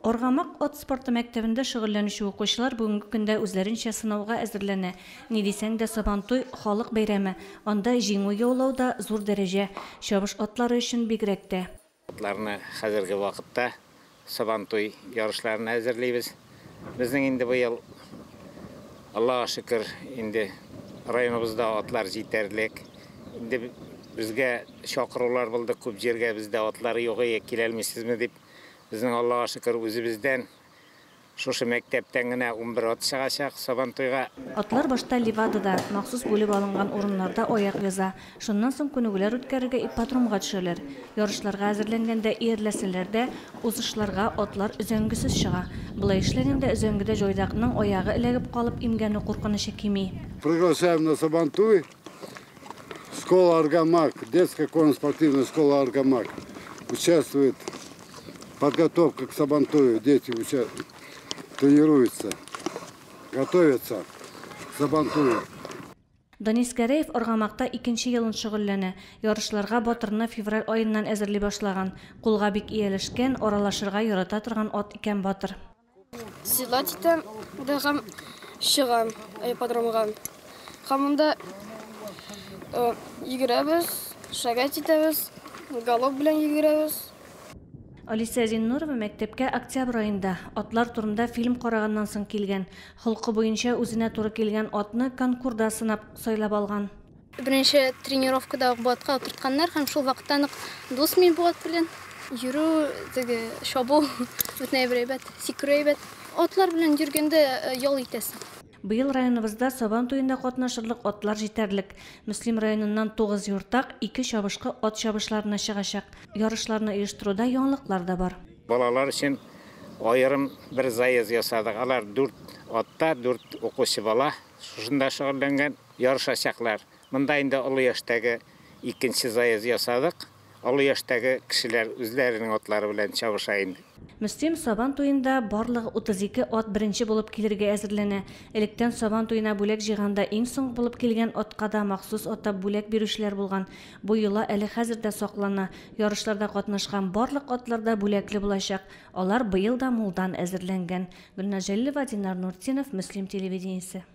Оргамак от спорты мәктәбендә шөгыльләнүче укучылар бүгенге көндә үзләренчә сынауга әзерләнә. Ни дисәң дә Сабантуй халык бәйрәме. Анда җиңү яулауда зур дәрәҗә. Чабыш атлары өчен бигрәк тә. Атларны хәзерге вакытта Сабантуй ярышларын әзерлибез. Безнең инде бу ел Аллаһка шөкер инде районыбызда атлар җитәрлек. Инде безгә чакырулар булды, күп җиргә бездә атлар юк, килә алмыйсызмы дип. Безнең Аллаһка шөкер үзебездән шушы мәктәптән генә 11 ат чыгачак Сабантуйга. Атлар башта Ливадада махсус бүлеп алынган урыннарда аяк яза. Шуннан соң күнегүләр үткәрергә ипподромга төшәләр. Ярышларга әзерләнгәндә ирләсәләр дә, узышларга атлар өзәңгесез чыга. Булай эшләгәндә өзәңгедә җойдакның аягы эләгеп калып имгәне куркыныч кими. Приглашаем на Сабантуй. Школа Аргамак, детская конно-спортивная школа Аргамак. Участвует подготовка к Сабантую. Дети тренируются, готовятся к Сабантую. Данис Кәреев Оргамакта 2нче елын шөгыльләнә. Ярышларга Батырны февраль аеннан әзерли башлаган. Кулга бик ияләшкән, аралашырга ярата торган ат икән Батыр. Седлать итәм, дәгәм чыгам ипподромга. Һәммәдә йөгерәбез, шагать итәбез, галоп белән йөгерәбез. Алиса Зиннурова мәктәпкә октябрь аенда атлар турында фильм караганнан соң килгән. Холкы буенча үзенә туры килгән атны конкурда сынап сайлап алган. Беренче тренировкада батка утыртканнар һәм шул вакыттан дус мин бу ат белән йөрү, теге шабу бөтен әйбәт, сикерү әйбәт. Атлар белән йөргәндә ял итәсең. Быел районыбызда Сабантуенда катнашырлык атлар җитәрлек. Мөслим районыннан 9 юртак 2 чабышкы ат чабышларына чыгачак. Ярышларны оештыруда яңалыклар да бар. Балалар өчен аерым бер заезд ясадык. Алар 4 атта 4 укучы бала шунда шөгыльләнгән ярышачаклар. Монда инде олы яшьтәге 2нче заезд ясадык. Олы яшьтәге кешеләр үзләренең атлары белән чабыша инде. Мөслим Сабантуенда барлыгы 32 ат беренче булып килергә әзерләнә. Электән Сабантуена бүләк җыйганда иң соң булып килгән атка да махсус атап бүләк бирүчеләр булган. Бу йола әле хәзердә саклана. Ярышларда катнашкан барлык атларда бүләкле булачак. Алар быел да мулдан әзерләнгән. Гөлназ Җәлилова, Динар Нуртдинов, Мөслим телевидениесе.